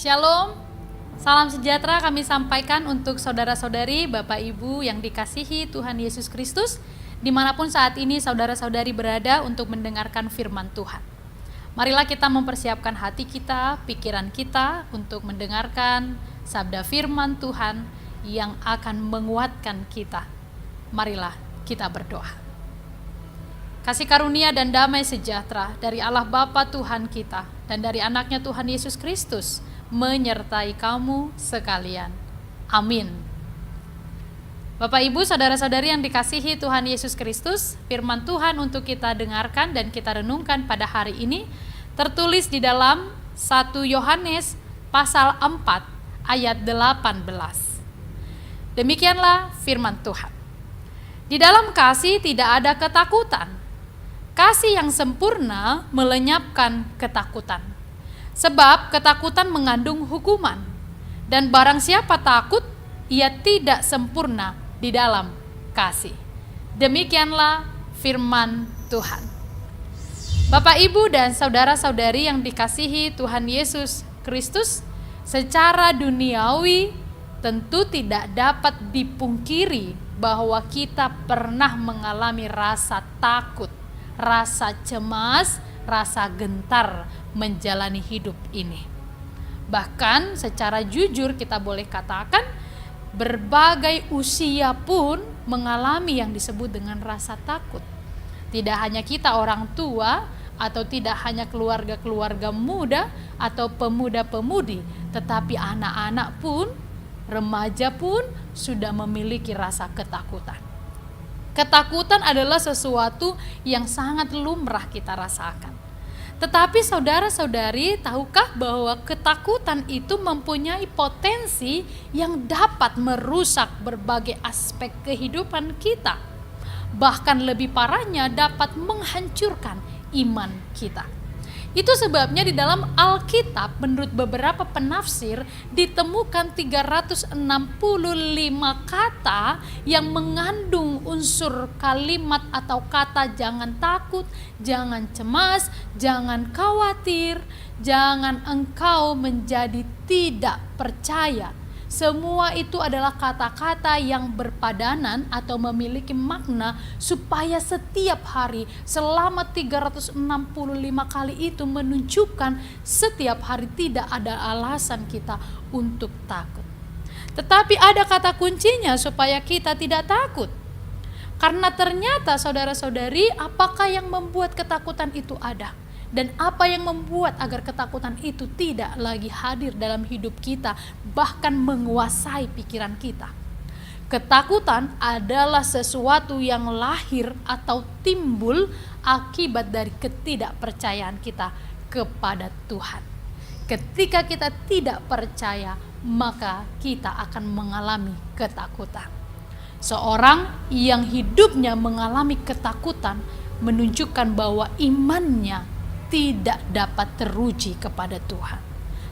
Shalom, salam sejahtera kami sampaikan untuk saudara-saudari, Bapak Ibu yang dikasihi Tuhan Yesus Kristus, dimanapun saat ini saudara-saudari berada untuk mendengarkan firman Tuhan. Marilah kita mempersiapkan hati kita, pikiran kita untuk mendengarkan sabda firman Tuhan yang akan menguatkan kita. Marilah kita berdoa. Kasih karunia dan damai sejahtera dari Allah Bapa Tuhan kita dan dari anaknya Tuhan Yesus Kristus menyertai kamu sekalian. Amin. Bapak Ibu, saudara-saudari yang dikasihi Tuhan Yesus Kristus, firman Tuhan untuk kita dengarkan dan kita renungkan pada hari ini tertulis di dalam 1 Yohanes pasal 4 ayat 18. Demikianlah firman Tuhan. Di dalam kasih tidak ada ketakutan. Kasih yang sempurna melenyapkan ketakutan. Sebab ketakutan mengandung hukuman, dan barang siapa takut, ia tidak sempurna di dalam kasih. Demikianlah firman Tuhan. Bapak, Ibu, dan saudara-saudari yang dikasihi Tuhan Yesus Kristus, secara duniawi tentu tidak dapat dipungkiri bahwa kita pernah mengalami rasa takut, rasa cemas, rasa gentar menjalani hidup ini. Bahkan secara jujur kita boleh katakan berbagai usia pun mengalami yang disebut dengan rasa takut. Tidak hanya kita orang tua atau tidak hanya keluarga-keluarga muda atau pemuda-pemudi, tetapi anak-anak pun, remaja pun sudah memiliki rasa ketakutan. Ketakutan adalah sesuatu yang sangat lumrah kita rasakan. Tetapi saudara-saudari, tahukah bahwa ketakutan itu mempunyai potensi yang dapat merusak berbagai aspek kehidupan kita. Bahkan lebih parahnya dapat menghancurkan iman kita. Itu sebabnya di dalam Alkitab menurut beberapa penafsir ditemukan 365 kata yang mengandung unsur kalimat atau kata jangan takut, jangan cemas, jangan khawatir, jangan engkau menjadi tidak percaya. Semua itu adalah kata-kata yang berpadanan atau memiliki makna supaya setiap hari selama 365 kali itu menunjukkan setiap hari tidak ada alasan kita untuk takut. Tetapi ada kata kuncinya supaya kita tidak takut. Karena ternyata saudara-saudari, apakah yang membuat ketakutan itu ada? Dan apa yang membuat agar ketakutan itu tidak lagi hadir dalam hidup kita, bahkan menguasai pikiran kita? Ketakutan adalah sesuatu yang lahir atau timbul akibat dari ketidakpercayaan kita kepada Tuhan. Ketika kita tidak percaya, maka kita akan mengalami ketakutan. Seorang yang hidupnya mengalami ketakutan menunjukkan bahwa imannya tidak dapat teruji kepada Tuhan.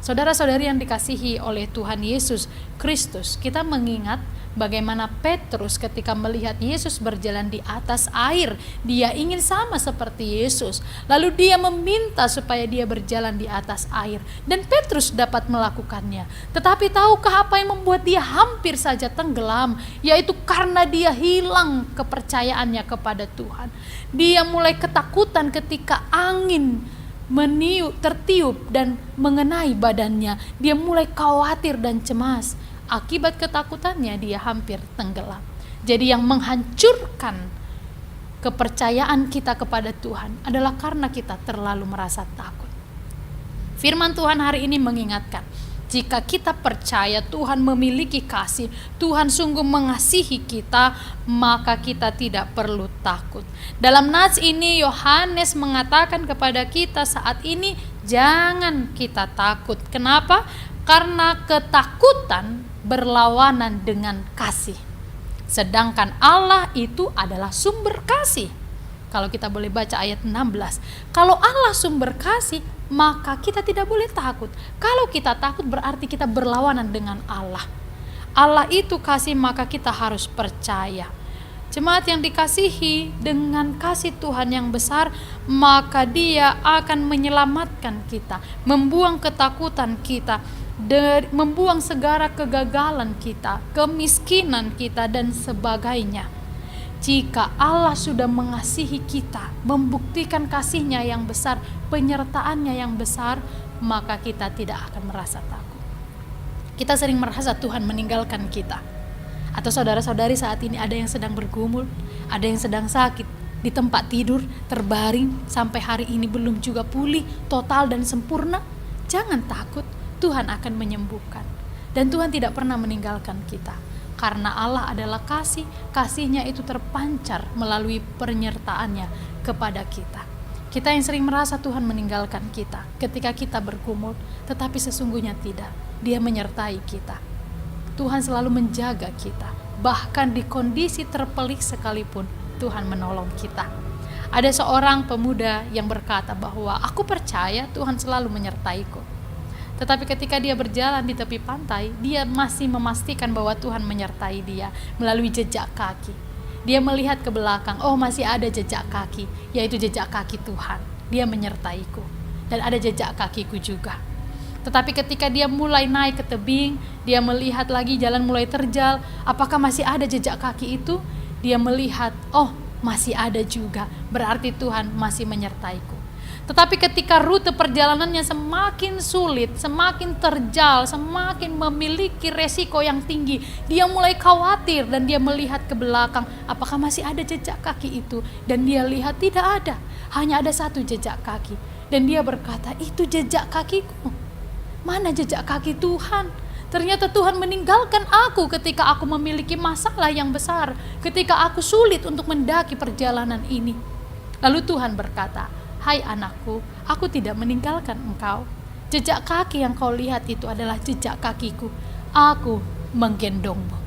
Saudara-saudari yang dikasihi oleh Tuhan Yesus Kristus, kita mengingat bagaimana Petrus ketika melihat Yesus berjalan di atas air, dia ingin sama seperti Yesus. Lalu dia meminta supaya dia berjalan di atas air, dan Petrus dapat melakukannya. Tetapi tahukah apa yang membuat dia hampir saja tenggelam? Yaitu karena dia hilang kepercayaannya kepada Tuhan. Dia mulai ketakutan ketika angin tertiup dan mengenai badannya. Dia mulai khawatir dan cemas. Akibat ketakutannya dia hampir tenggelam. Jadi yang menghancurkan kepercayaan kita kepada Tuhan adalah karena kita terlalu merasa takut. Firman Tuhan hari ini mengingatkan, jika kita percaya Tuhan memiliki kasih, Tuhan sungguh mengasihi kita, maka kita tidak perlu takut. Dalam nats ini Yohanes mengatakan kepada kita saat ini, jangan kita takut. Kenapa? Karena ketakutan berlawanan dengan kasih. Sedangkan Allah itu adalah sumber kasih. Kalau kita boleh baca ayat 16. Kalau Allah sumber kasih, maka kita tidak boleh takut. Kalau kita takut berarti kita berlawanan dengan Allah. Allah itu kasih, maka kita harus percaya. Jemaat yang dikasihi, dengan kasih Tuhan yang besar, maka Dia akan menyelamatkan kita, membuang ketakutan kita, membuang segala kegagalan kita, kemiskinan kita, dan sebagainya. Jika Allah sudah mengasihi kita, membuktikan kasih-Nya yang besar, penyertaan-Nya yang besar, maka kita tidak akan merasa takut. Kita sering merasa Tuhan meninggalkan kita. Atau saudara-saudari saat ini ada yang sedang bergumul, ada yang sedang sakit, di tempat tidur, terbaring, sampai hari ini belum juga pulih, total dan sempurna. Jangan takut, Tuhan akan menyembuhkan. Dan Tuhan tidak pernah meninggalkan kita. Karena Allah adalah kasih, kasih-Nya itu terpancar melalui penyertaan-Nya kepada kita. Kita yang sering merasa Tuhan meninggalkan kita ketika kita bergumul, tetapi sesungguhnya tidak. Dia menyertai kita. Tuhan selalu menjaga kita. Bahkan di kondisi terpelik sekalipun, Tuhan menolong kita. Ada seorang pemuda yang berkata bahwa aku percaya Tuhan selalu menyertaiku. Tetapi ketika dia berjalan di tepi pantai, dia masih memastikan bahwa Tuhan menyertai dia melalui jejak kaki. Dia melihat ke belakang, oh masih ada jejak kaki, yaitu jejak kaki Tuhan. Dia menyertaiku dan ada jejak kakiku juga. Tetapi ketika dia mulai naik ke tebing, dia melihat lagi jalan mulai terjal, apakah masih ada jejak kaki itu? Dia melihat, oh masih ada juga, berarti Tuhan masih menyertaiku. Tetapi ketika rute perjalanannya semakin sulit, semakin terjal, semakin memiliki resiko yang tinggi, dia mulai khawatir dan dia melihat ke belakang, apakah masih ada jejak kaki itu? Dan dia lihat tidak ada, hanya ada satu jejak kaki. Dan dia berkata, itu jejak kakiku. Mana jejak kaki Tuhan? Ternyata Tuhan meninggalkan aku ketika aku memiliki masalah yang besar, ketika aku sulit untuk mendaki perjalanan ini. Lalu Tuhan berkata, hai anakku, aku tidak meninggalkan engkau. Jejak kaki yang kau lihat itu adalah jejak kakiku. Aku menggendongmu.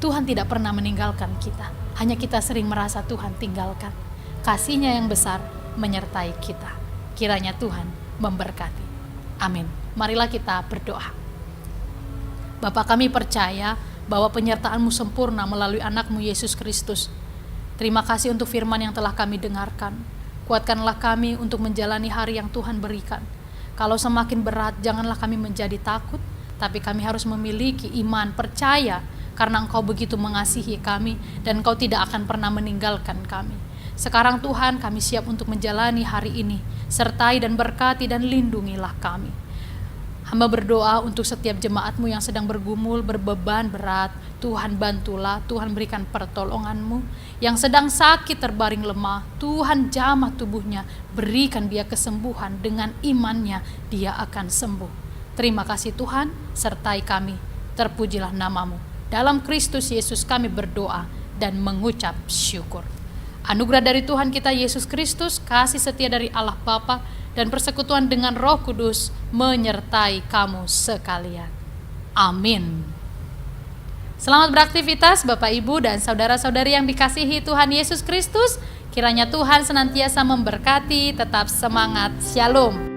Tuhan tidak pernah meninggalkan kita. Hanya kita sering merasa Tuhan tinggalkan. Kasih-Nya yang besar menyertai kita. Kiranya Tuhan memberkati. Amin. Marilah kita berdoa. Bapa, kami percaya bahwa penyertaan-Mu sempurna melalui anak-Mu Yesus Kristus. Terima kasih untuk firman yang telah kami dengarkan. Kuatkanlah kami untuk menjalani hari yang Tuhan berikan. Kalau semakin berat, janganlah kami menjadi takut, tapi kami harus memiliki iman, percaya, karena Engkau begitu mengasihi kami, dan Engkau tidak akan pernah meninggalkan kami. Sekarang Tuhan, kami siap untuk menjalani hari ini. Sertai dan berkati dan lindungilah kami. Hamba berdoa untuk setiap jemaat-Mu yang sedang bergumul, berbeban berat. Tuhan bantulah, Tuhan berikan pertolongan-Mu. Yang sedang sakit terbaring lemah, Tuhan jamah tubuhnya, berikan dia kesembuhan, dengan imannya dia akan sembuh. Terima kasih Tuhan, sertai kami, terpujilah nama-Mu. Dalam Kristus Yesus kami berdoa dan mengucap syukur. Anugerah dari Tuhan kita Yesus Kristus, kasih setia dari Allah Bapa, dan persekutuan dengan Roh Kudus menyertai kamu sekalian. Amin. Selamat beraktivitas Bapak Ibu dan saudara-saudari yang dikasihi Tuhan Yesus Kristus. Kiranya Tuhan senantiasa memberkati, tetap semangat. Shalom.